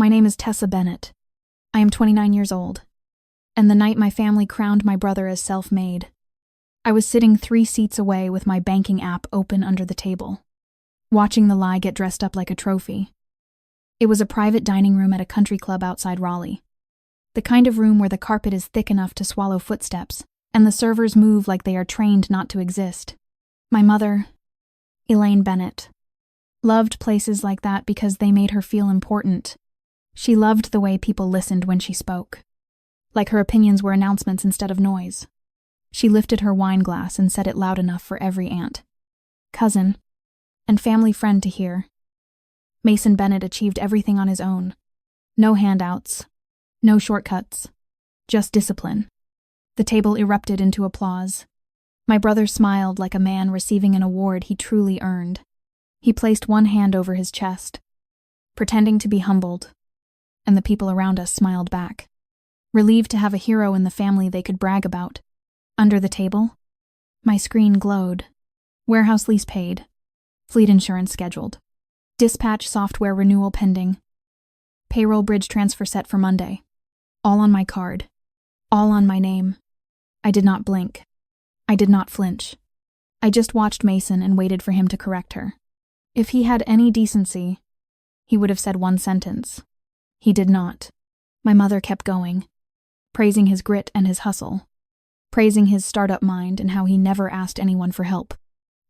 My name is Tessa Bennett. I am 29 years old. And the night my family crowned my brother as self-made, I was sitting 3 seats away with my banking app open under the table, watching the lie get dressed up like a trophy. It was a private dining room at a country club outside Raleigh. The kind of room where the carpet is thick enough to swallow footsteps, and the servers move like they are trained not to exist. My mother, Elaine Bennett, loved places like that because they made her feel important. She loved the way people listened when she spoke, like her opinions were announcements instead of noise. She lifted her wine glass and said it loud enough for every aunt, cousin, and family friend to hear. Mason Bennett achieved everything on his own. No handouts, no shortcuts, just discipline. The table erupted into applause. My brother smiled like a man receiving an award he truly earned. He placed one hand over his chest, pretending to be humbled, and the people around us smiled back, relieved to have a hero in the family they could brag about. Under the table, my screen glowed. Warehouse lease paid. Fleet insurance scheduled. Dispatch software renewal pending. Payroll bridge transfer set for Monday. All on my card. All on my name. I did not blink. I did not flinch. I just watched Mason and waited for him to correct her. If he had any decency, he would have said one sentence. He did not. My mother kept going, praising his grit and his hustle, praising his startup mind and how he never asked anyone for help.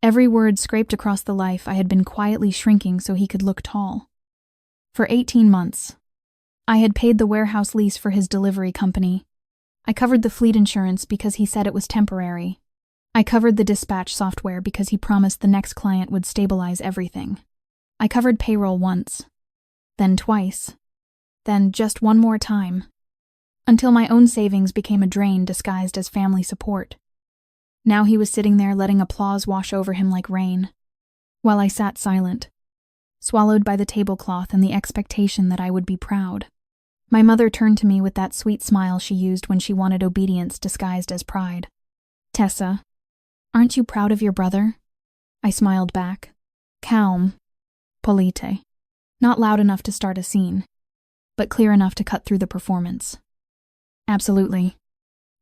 Every word scraped across the life I had been quietly shrinking so he could look tall. For 18 months, I had paid the warehouse lease for his delivery company. I covered the fleet insurance because he said it was temporary. I covered the dispatch software because he promised the next client would stabilize everything. I covered payroll once, then twice, then just one more time, until my own savings became a drain disguised as family support. Now he was sitting there letting applause wash over him like rain, while I sat silent, swallowed by the tablecloth and the expectation that I would be proud. My mother turned to me with that sweet smile she used when she wanted obedience disguised as pride. "Tessa, aren't you proud of your brother?" I smiled back, calm, polite, not loud enough to start a scene, but clear enough to cut through the performance. "Absolutely,"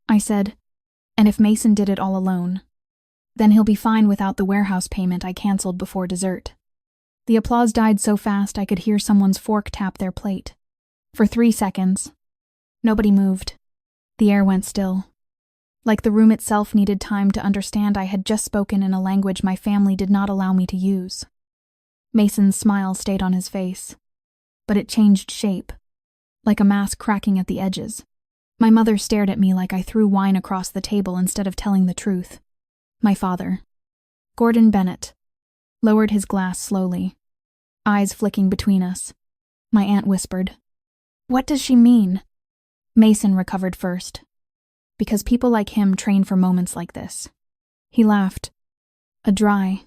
I said, "and if Mason did it all alone, then he'll be fine without the warehouse payment I canceled before dessert." The applause died so fast I could hear someone's fork tap their plate. For 3 seconds, nobody moved. The air went still, like the room itself needed time to understand I had just spoken in a language my family did not allow me to use. Mason's smile stayed on his face, but it changed shape, like a mask cracking at the edges. My mother stared at me like I threw wine across the table instead of telling the truth. My father, Gordon Bennett, lowered his glass slowly, eyes flicking between us. My aunt whispered, "What does she mean?" Mason recovered first, because people like him train for moments like this. He laughed, a dry,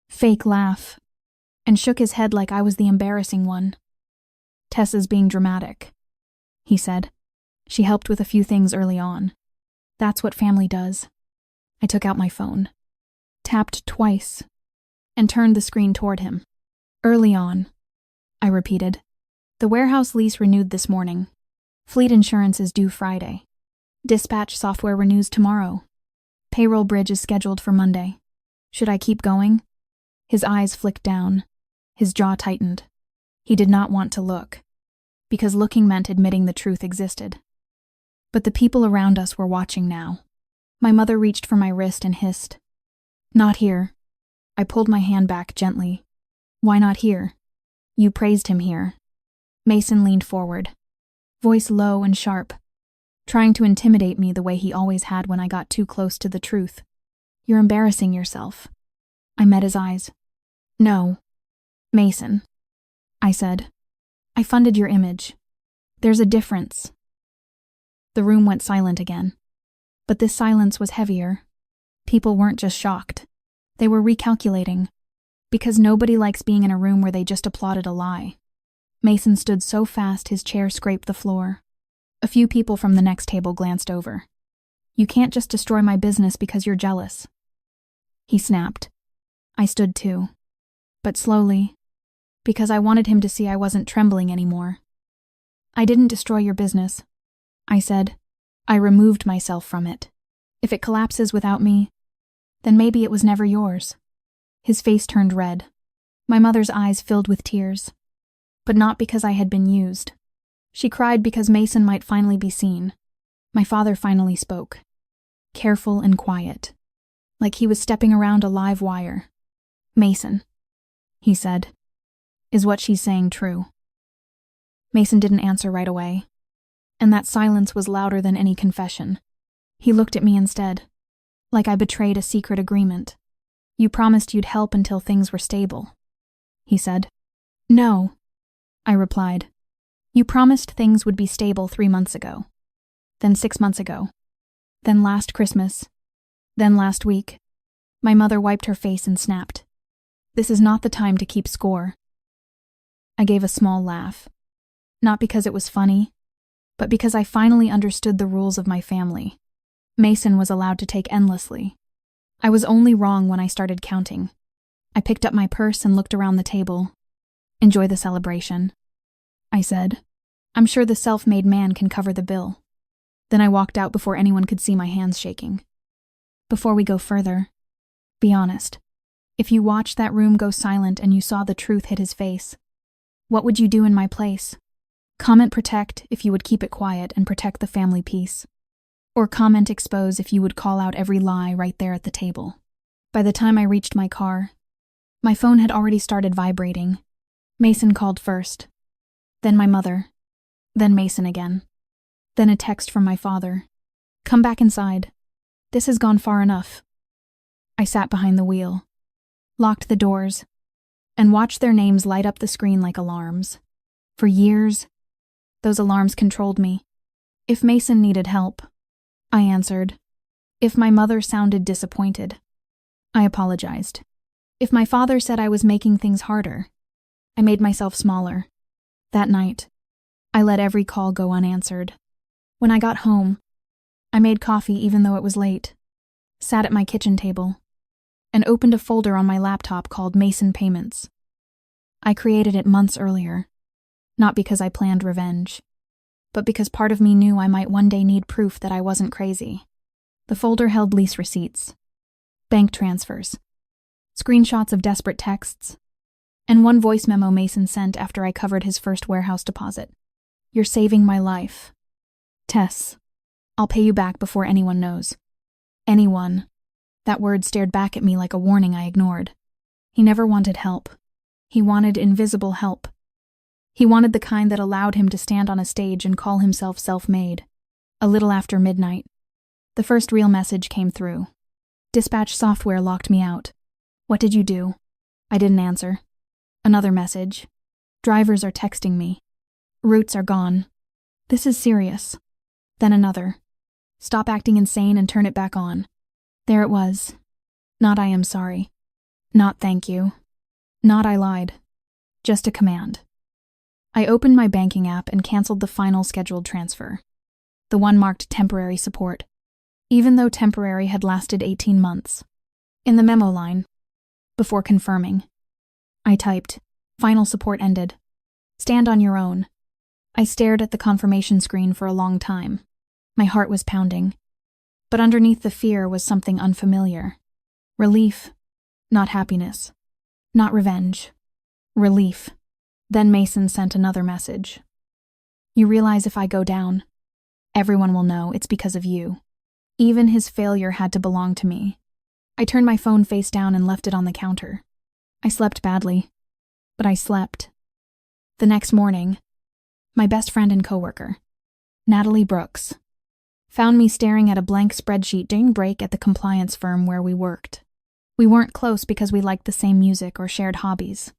fake laugh, and shook his head like I was the embarrassing one. "Tessa's being dramatic," he said. "She helped with a few things early on. That's what family does." I took out my phone, tapped twice, and turned the screen toward him. "Early on," I repeated. "The warehouse lease renewed this morning. Fleet insurance is due Friday. Dispatch software renews tomorrow. Payroll bridge is scheduled for Monday. Should I keep going?" His eyes flicked down. His jaw tightened. He did not want to look, because looking meant admitting the truth existed. But the people around us were watching now. My mother reached for my wrist and hissed, "Not here." I pulled my hand back gently. "Why not here? You praised him here." Mason leaned forward, voice low and sharp, trying to intimidate me the way he always had when I got too close to the truth. "You're embarrassing yourself." I met his eyes. "No, Mason," I said. "I funded your image. There's a difference." The room went silent again, but this silence was heavier. People weren't just shocked. They were recalculating, because nobody likes being in a room where they just applauded a lie. Mason stood so fast his chair scraped the floor. A few people from the next table glanced over. "You can't just destroy my business because you're jealous," he snapped. I stood too, but slowly, because I wanted him to see I wasn't trembling anymore. I didn't destroy your business, I said. I removed myself from it. If it collapses without me, then maybe it was never yours. His face turned red. My mother's eyes filled with tears. But not because I had been used. She cried because Mason might finally be seen. My father finally spoke. Careful and quiet. Like he was stepping around a live wire. Mason, he said. Is what she's saying true? Mason didn't answer right away. And that silence was louder than any confession. He looked at me instead, like I betrayed a secret agreement. You promised you'd help until things were stable, he said. No, I replied. You promised things would be stable 3 months ago, then 6 months ago, then last Christmas, then last week. My mother wiped her face and snapped. This is not the time to keep score. I gave a small laugh, not because it was funny, but because I finally understood the rules of my family. Mason was allowed to take endlessly. I was only wrong when I started counting. I picked up my purse and looked around the table. Enjoy the celebration, I said. I'm sure the self-made man can cover the bill. Then I walked out before anyone could see my hands shaking. Before we go further, be honest. If you watched that room go silent and you saw the truth hit his face, what would you do in my place? Comment protect if you would keep it quiet and protect the family peace. Or comment expose if you would call out every lie right there at the table. By the time I reached my car, my phone had already started vibrating. Mason called first, then my mother, then Mason again, then a text from my father. Come back inside. This has gone far enough. I sat behind the wheel, locked the doors, and watched their names light up the screen like alarms. For years, those alarms controlled me. If Mason needed help, I answered. If my mother sounded disappointed, I apologized. If my father said I was making things harder, I made myself smaller. That night, I let every call go unanswered. When I got home, I made coffee even though it was late, sat at my kitchen table, and opened a folder on my laptop called Mason Payments. I created it months earlier, not because I planned revenge, but because part of me knew I might one day need proof that I wasn't crazy. The folder held lease receipts, bank transfers, screenshots of desperate texts, and one voice memo Mason sent after I covered his first warehouse deposit. You're saving my life. Tess, I'll pay you back before anyone knows. Anyone. That word stared back at me like a warning I ignored. He never wanted help. He wanted invisible help. He wanted the kind that allowed him to stand on a stage and call himself self-made. A little after midnight, the first real message came through. Dispatch software locked me out. What did you do? I didn't answer. Another message. Drivers are texting me. Routes are gone. This is serious. Then another. Stop acting insane and turn it back on. There it was. Not I am sorry. Not thank you. Not I lied. Just a command. I opened my banking app and canceled the final scheduled transfer. The one marked temporary support, even though temporary had lasted 18 months. In the memo line, before confirming, I typed, final support ended. Stand on your own. I stared at the confirmation screen for a long time. My heart was pounding. But underneath the fear was something unfamiliar. Relief, not happiness. Not revenge. Relief. Then Mason sent another message. You realize if I go down, everyone will know it's because of you. Even his failure had to belong to me. I turned my phone face down and left it on the counter. I slept badly, but I slept. The next morning, my best friend and coworker, Natalie Brooks, found me staring at a blank spreadsheet during break at the compliance firm where we worked. We weren't close because we liked the same music or shared hobbies.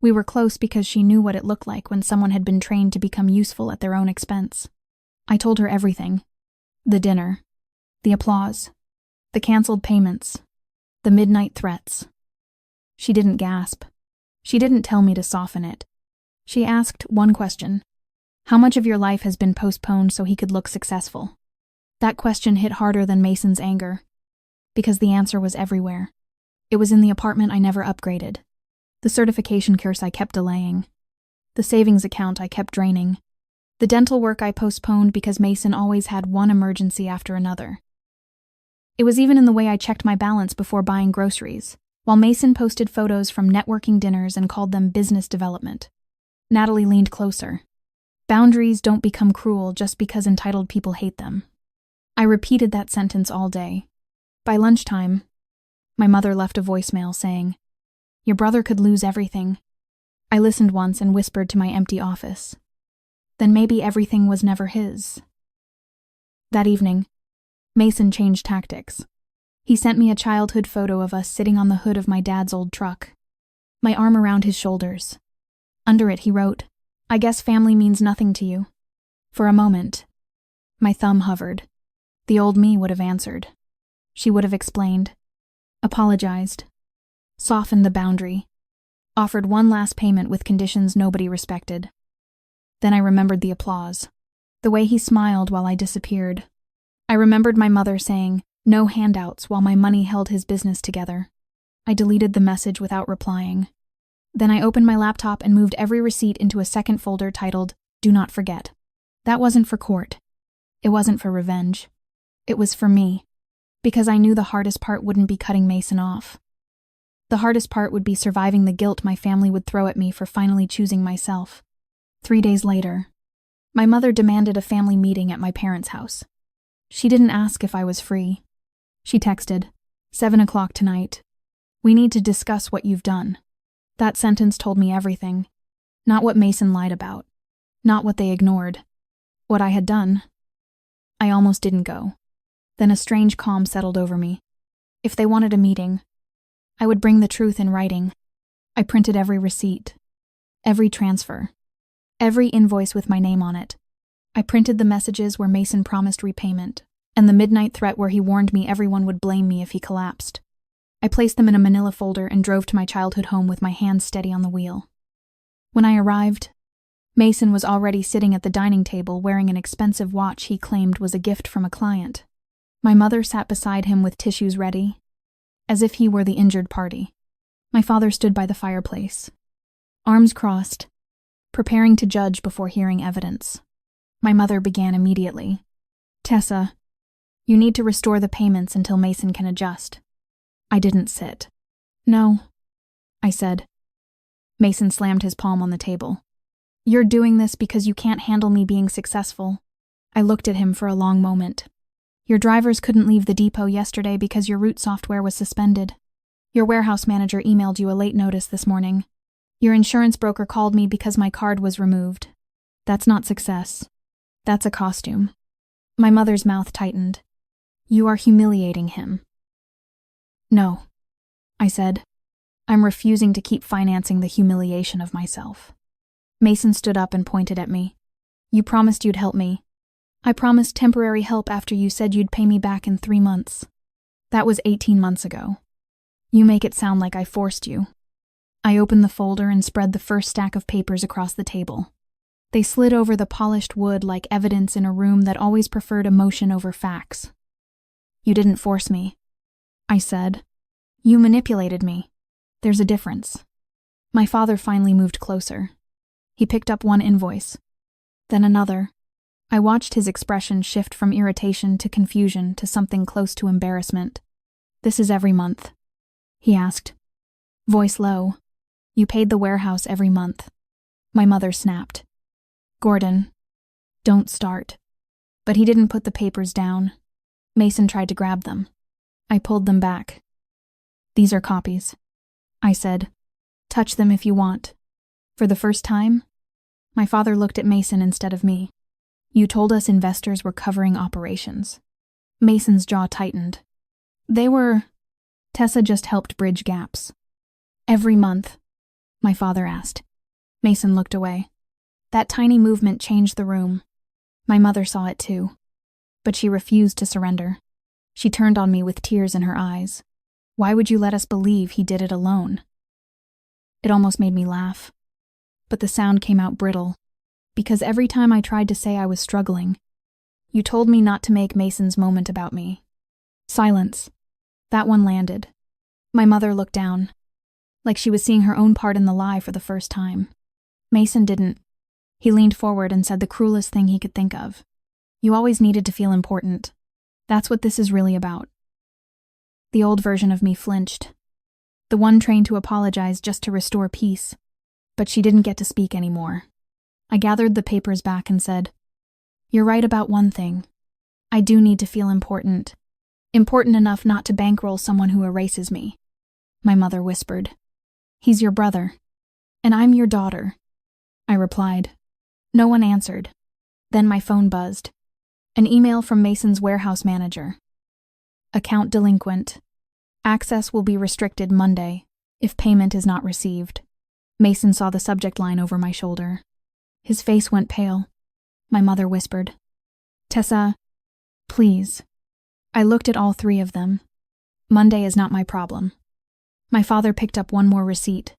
We were close because she knew what it looked like when someone had been trained to become useful at their own expense. I told her everything. The dinner, the applause, the canceled payments, the midnight threats. She didn't gasp. She didn't tell me to soften it. She asked one question. How much of your life has been postponed so he could look successful? That question hit harder than Mason's anger, because the answer was everywhere. It was in the apartment I never upgraded, the certification course I kept delaying, the savings account I kept draining, The dental work I postponed because Mason always had one emergency after another. It was even in the way I checked my balance before buying groceries, while Mason posted photos from networking dinners and called them business development. Natalie leaned closer. Boundaries don't become cruel just because entitled people hate them. I repeated that sentence all day. By lunchtime, my mother left a voicemail saying, "Your brother could lose everything." I listened once and whispered to my empty office. Then maybe everything was never his. That evening, Mason changed tactics. He sent me a childhood photo of us sitting on the hood of my dad's old truck, my arm around his shoulders. Under it, he wrote, "I guess family means nothing to you." For a moment, my thumb hovered. The old me would have answered. She would have explained, apologized, softened the boundary, offered one last payment with conditions nobody respected. Then I remembered the applause, the way he smiled while I disappeared. I remembered my mother saying, "No handouts," while my money held his business together. I deleted the message without replying. Then I opened my laptop and moved every receipt into a second folder titled, "Do Not Forget." That wasn't for court. It wasn't for revenge. It was for me, because I knew the hardest part wouldn't be cutting Mason off. The hardest part would be surviving the guilt my family would throw at me for finally choosing myself. 3 days later, my mother demanded a family meeting at my parents' house. She didn't ask if I was free. She texted, 7 o'clock tonight. We need to discuss what you've done. That sentence told me everything. Not what Mason lied about. Not what they ignored. What I had done. I almost didn't go. Then a strange calm settled over me. If they wanted a meeting, I would bring the truth in writing. I printed every receipt, every transfer, every invoice with my name on it. I printed the messages where Mason promised repayment, and the midnight threat where he warned me everyone would blame me if he collapsed. I placed them in a manila folder and drove to my childhood home with my hands steady on the wheel. When I arrived, Mason was already sitting at the dining table wearing an expensive watch he claimed was a gift from a client. My mother sat beside him with tissues ready, as if he were the injured party. My father stood by the fireplace, arms crossed, preparing to judge before hearing evidence. My mother began immediately. "Tessa, you need to restore the payments until Mason can adjust." I didn't sit. "No," I said. Mason slammed his palm on the table. "You're doing this because you can't handle me being successful." I looked at him for a long moment. "Your drivers couldn't leave the depot yesterday because your route software was suspended. Your warehouse manager emailed you a late notice this morning. Your insurance broker called me because my card was removed. That's not success. That's a costume." My mother's mouth tightened. "You are humiliating him." "No," I said. "I'm refusing to keep financing the humiliation of myself." Mason stood up and pointed at me. "You promised you'd help me. I promised temporary help after you said you'd pay me back in 3 months. That was 18 months ago. You make it sound like I forced you." I opened the folder and spread the first stack of papers across the table. They slid over the polished wood like evidence in a room that always preferred emotion over facts. "You didn't force me," I said. "You manipulated me. There's a difference." My father finally moved closer. He picked up one invoice, then another. I watched his expression shift from irritation to confusion to something close to embarrassment. "This is every month?" he asked, voice low. "You paid the warehouse every month." My mother snapped. "Gordon, don't start." But he didn't put the papers down. Mason tried to grab them. I pulled them back. "These are copies," I said. "Touch them if you want." For the first time, my father looked at Mason instead of me. "You told us investors were covering operations." Mason's jaw tightened. "They were..." Tessa just helped bridge gaps. "Every month?" my father asked. Mason looked away. That tiny movement changed the room. My mother saw it too. But she refused to surrender. She turned on me with tears in her eyes. "Why would you let us believe he did it alone?" It almost made me laugh. But the sound came out brittle, because every time I tried to say I was struggling, you told me not to make Mason's moment about me. Silence. That one landed. My mother looked down, like she was seeing her own part in the lie for the first time. "Mason didn't..." He leaned forward and said the cruelest thing he could think of. You always needed to feel important. That's what this is really about. The old version of me flinched. The one trained to apologize just to restore peace. But she didn't get to speak anymore. I gathered the papers back and said, You're right about one thing. I do need to feel important. Important enough not to bankroll someone who erases me. My mother whispered. He's your brother. And I'm your daughter. I replied. No one answered. Then my phone buzzed. An email from Mason's warehouse manager. Account delinquent. Access will be restricted Monday if payment is not received. Mason saw the subject line over my shoulder. His face went pale. My mother whispered, Tessa, please. I looked at all three of them. Monday is not my problem. My father picked up one more receipt,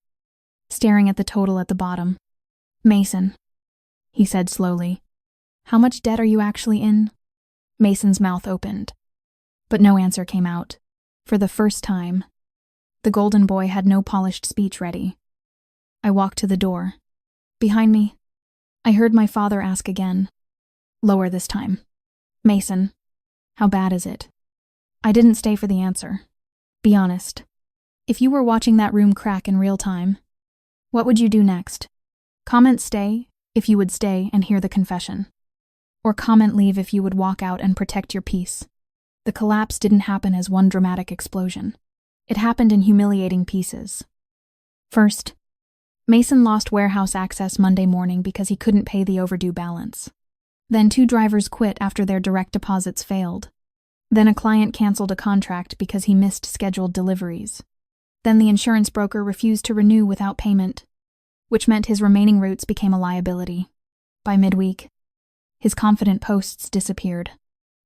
staring at the total at the bottom. Mason, he said slowly, how much debt are you actually in? Mason's mouth opened, but no answer came out. For the first time, the golden boy had no polished speech ready. I walked to the door. Behind me, I heard my father ask again, lower this time. Mason, how bad is it? I didn't stay for the answer. Be honest. If you were watching that room crack in real time, what would you do next? Comment stay if you would stay and hear the confession. Or comment leave if you would walk out and protect your peace. The collapse didn't happen as one dramatic explosion. It happened in humiliating pieces. First, Mason lost warehouse access Monday morning because he couldn't pay the overdue balance. Then 2 drivers quit after their direct deposits failed. Then a client canceled a contract because he missed scheduled deliveries. Then the insurance broker refused to renew without payment, which meant his remaining routes became a liability. By midweek, his confident posts disappeared.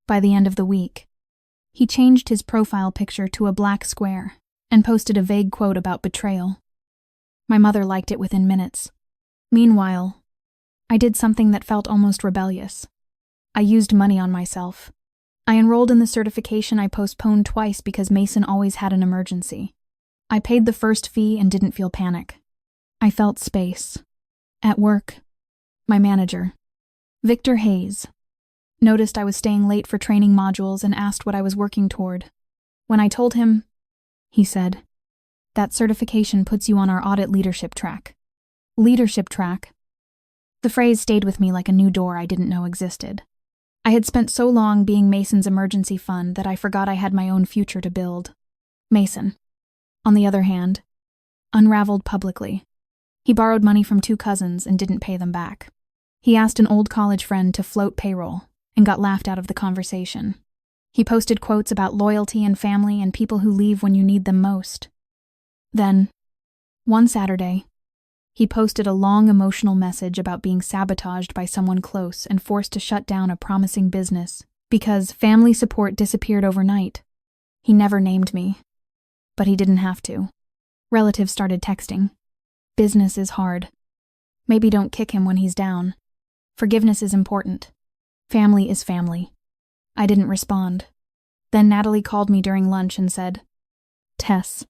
By the end of the week, he changed his profile picture to a black square and posted a vague quote about betrayal. My mother liked it within minutes. Meanwhile, I did something that felt almost rebellious. I used money on myself. I enrolled in the certification I postponed twice because Mason always had an emergency. I paid the first fee and didn't feel panic. I felt space. At work, my manager, Victor Hayes, noticed I was staying late for training modules and asked what I was working toward. When I told him, he said, that certification puts you on our audit leadership track. Leadership track? The phrase stayed with me like a new door I didn't know existed. I had spent so long being Mason's emergency fund that I forgot I had my own future to build. Mason, on the other hand, unraveled publicly. He borrowed money from 2 cousins and didn't pay them back. He asked an old college friend to float payroll and got laughed out of the conversation. He posted quotes about loyalty and family and people who leave when you need them most. Then, one Saturday, he posted a long emotional message about being sabotaged by someone close and forced to shut down a promising business because family support disappeared overnight. He never named me, but he didn't have to. Relatives started texting. Business is hard. Maybe don't kick him when he's down. Forgiveness is important. Family is family. I didn't respond. Then Natalie called me during lunch and said, Tess,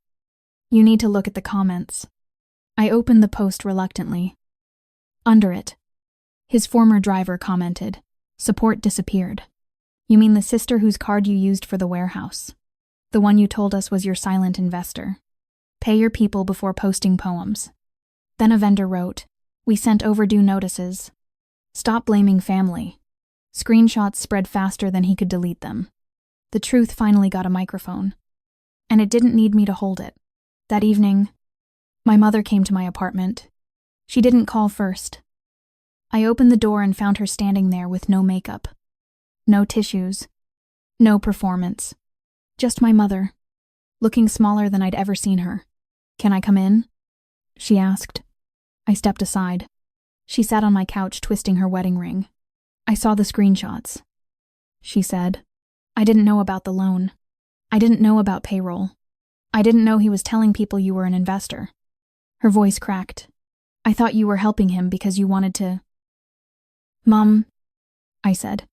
you need to look at the comments. I opened the post reluctantly. Under it, his former driver commented, support disappeared. You mean the sister whose card you used for the warehouse? The one you told us was your silent investor. Pay your people before posting poems. Then a vendor wrote, we sent overdue notices. Stop blaming family. Screenshots spread faster than he could delete them. The truth finally got a microphone. And it didn't need me to hold it. That evening, my mother came to my apartment. She didn't call first. I opened the door and found her standing there with no makeup. No tissues. No performance. Just my mother, looking smaller than I'd ever seen her. Can I come in? She asked. I stepped aside. She sat on my couch twisting her wedding ring. I saw the screenshots. She said, I didn't know about the loan. I didn't know about payroll. I didn't know he was telling people you were an investor. Her voice cracked. I thought you were helping him because you wanted to. Mom, I said.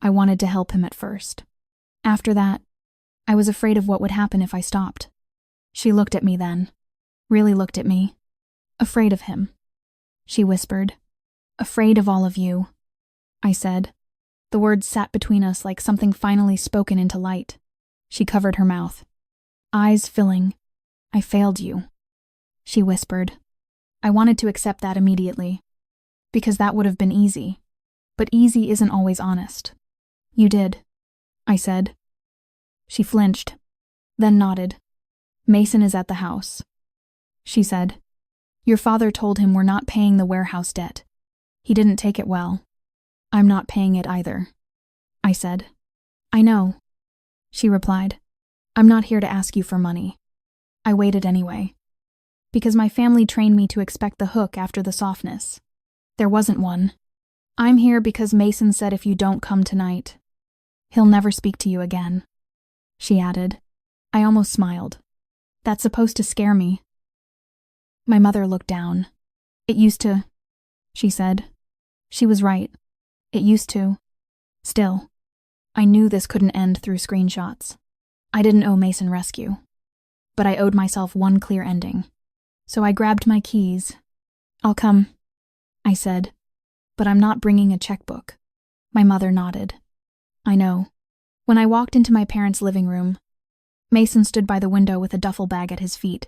I wanted to help him at first. After that, I was afraid of what would happen if I stopped. She looked at me then. Really looked at me. Afraid of him. She whispered, Afraid of all of you, I said. The words sat between us like something finally spoken into light. She covered her mouth. Eyes filling. I failed you, she whispered. I wanted to accept that immediately, because that would have been easy. But easy isn't always honest. You did, I said. She flinched, then nodded. Mason is at the house, she said. Your father told him we're not paying the warehouse debt. He didn't take it well. I'm not paying it either, I said. I know, she replied. I'm not here to ask you for money. I waited anyway. Because my family trained me to expect the hook after the softness. There wasn't one. I'm here because Mason said if you don't come tonight, he'll never speak to you again, she added. I almost smiled. That's supposed to scare me. My mother looked down. It used to, she said. She was right. It used to. Still, I knew this couldn't end through screenshots. I didn't owe Mason rescue. But I owed myself one clear ending. So I grabbed my keys. I'll come, I said. But I'm not bringing a checkbook. My mother nodded. I know. When I walked into my parents' living room, Mason stood by the window with a duffel bag at his feet.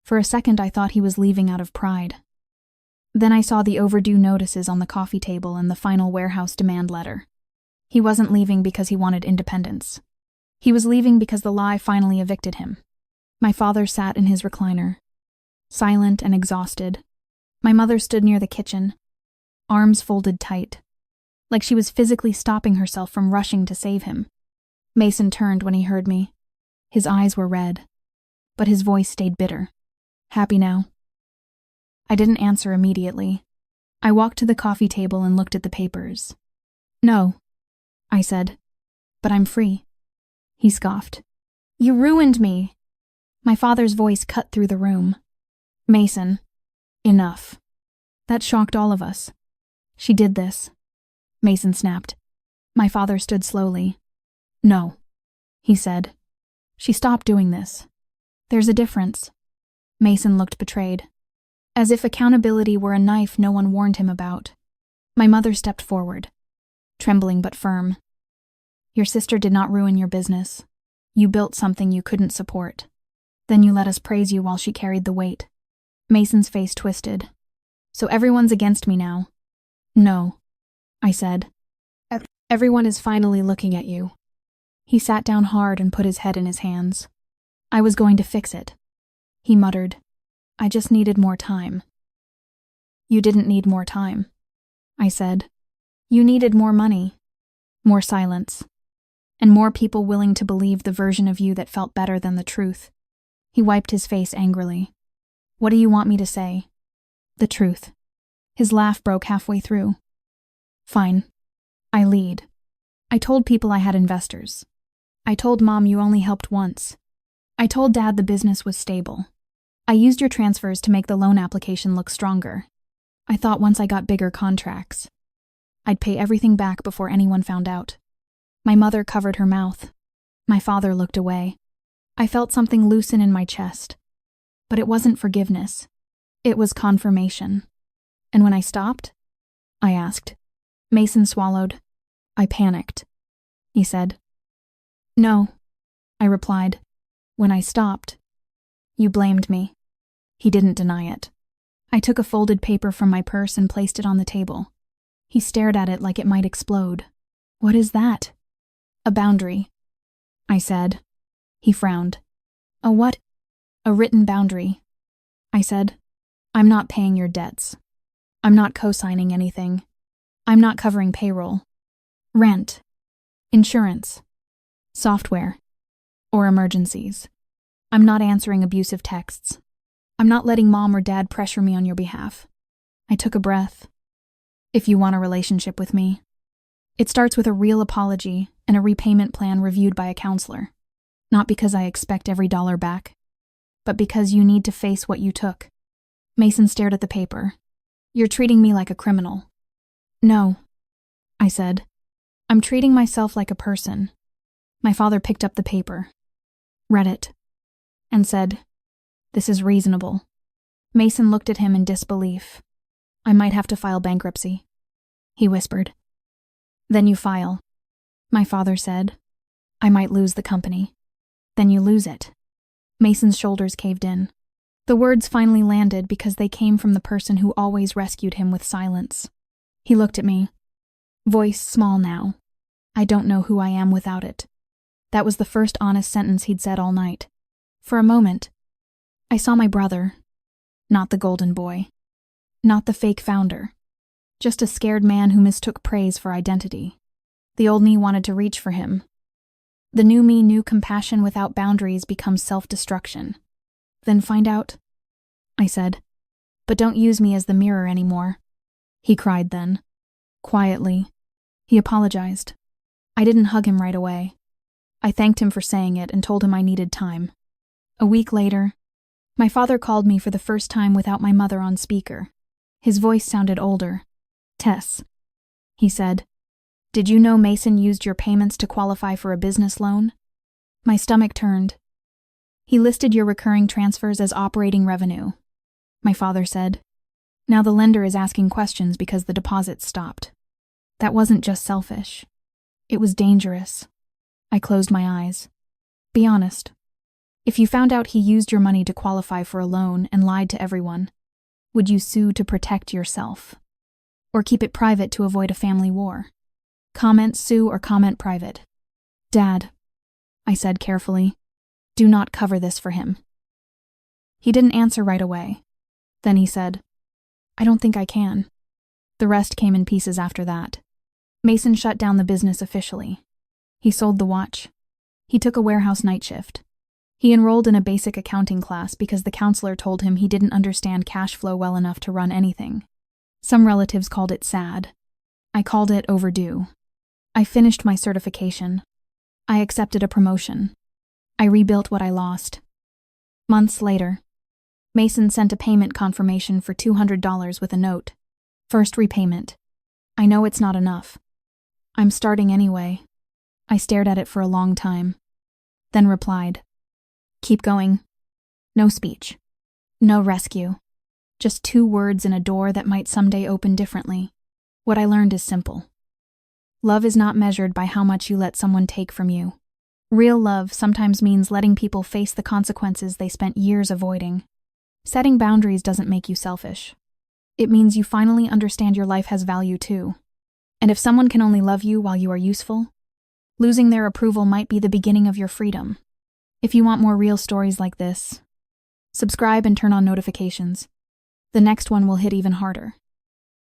For a second I thought he was leaving out of pride. Then I saw the overdue notices on the coffee table and the final warehouse demand letter. He wasn't leaving because he wanted independence. He was leaving because the lie finally evicted him. My father sat in his recliner, silent and exhausted. My mother stood near the kitchen, arms folded tight, like she was physically stopping herself from rushing to save him. Mason turned when he heard me. His eyes were red, but his voice stayed bitter. Happy now? I didn't answer immediately. I walked to the coffee table and looked at the papers. No, I said, but I'm free. He scoffed. You ruined me. My father's voice cut through the room. Mason, enough. That shocked all of us. She did this, Mason snapped. My father stood slowly. No, he said. She stopped doing this. There's a difference. Mason looked betrayed, as if accountability were a knife no one warned him about. My mother stepped forward, trembling but firm. Your sister did not ruin your business. You built something you couldn't support. Then you let us praise you while she carried the weight. Mason's face twisted. So everyone's against me now. No, I said. Everyone is finally looking at you. He sat down hard and put his head in his hands. I was going to fix it. He muttered. I just needed more time. You didn't need more time, I said. You needed more money, more silence, and more people willing to believe the version of you that felt better than the truth. He wiped his face angrily. What do you want me to say? The truth. His laugh broke halfway through. Fine. I lead. I told people I had investors. I told Mom you only helped once. I told Dad the business was stable. I used your transfers to make the loan application look stronger. I thought once I got bigger contracts, I'd pay everything back before anyone found out. My mother covered her mouth. My father looked away. I felt something loosen in my chest. But it wasn't forgiveness. It was confirmation. And when I stopped, I asked. Mason swallowed. I panicked. He said. No, I replied. When I stopped, you blamed me. He didn't deny it. I took a folded paper from my purse and placed it on the table. He stared at it like it might explode. What is that? A boundary, I said. He frowned. A what? A written boundary. I said, I'm not paying your debts. I'm not co-signing anything. I'm not covering payroll, rent, insurance, software, or emergencies. I'm not answering abusive texts. I'm not letting Mom or Dad pressure me on your behalf. I took a breath. If you want a relationship with me, it starts with a real apology and a repayment plan reviewed by a counselor. Not because I expect every dollar back, but because you need to face what you took. Mason stared at the paper. You're treating me like a criminal. No, I said. I'm treating myself like a person. My father picked up the paper, read it, and said, This is reasonable. Mason looked at him in disbelief. I might have to file bankruptcy. he whispered. Then you file, my father said. I might lose the company. Then you lose it. Mason's shoulders caved in. The words finally landed because they came from the person who always rescued him with silence. He looked at me. Voice small now. I don't know who I am without it. That was the first honest sentence he'd said all night. For a moment, I saw my brother. Not the golden boy. Not the fake founder. Just a scared man who mistook praise for identity. The old me wanted to reach for him. The new me knew compassion without boundaries becomes self-destruction. Then find out, I said. But don't use me as the mirror anymore. He cried then. Quietly. He apologized. I didn't hug him right away. I thanked him for saying it and told him I needed time. A week later, my father called me for the first time without my mother on speaker. His voice sounded older. Tess, he said. Did you know Mason used your payments to qualify for a business loan? My stomach turned. He listed your recurring transfers as operating revenue, my father said. Now the lender is asking questions because the deposits stopped. That wasn't just selfish. It was dangerous. I closed my eyes. Be honest. If you found out he used your money to qualify for a loan and lied to everyone, would you sue to protect yourself? Or keep it private to avoid a family war? Comment sue or comment private. Dad, I said carefully, do not cover this for him. He didn't answer right away. Then he said, I don't think I can. The rest came in pieces after that. Mason shut down the business officially. He sold the watch. He took a warehouse night shift. He enrolled in a basic accounting class because the counselor told him he didn't understand cash flow well enough to run anything. Some relatives called it sad. I called it overdue. I finished my certification. I accepted a promotion. I rebuilt what I lost. Months later, Mason sent a payment confirmation for $200 with a note. First repayment. I know it's not enough. I'm starting anyway. I stared at it for a long time. Then replied, keep going. No speech. No rescue. Just 2 words in a door that might someday open differently. What I learned is simple. Love is not measured by how much you let someone take from you. Real love sometimes means letting people face the consequences they spent years avoiding. Setting boundaries doesn't make you selfish. It means you finally understand your life has value too. And if someone can only love you while you are useful, losing their approval might be the beginning of your freedom. If you want more real stories like this, subscribe and turn on notifications. The next one will hit even harder.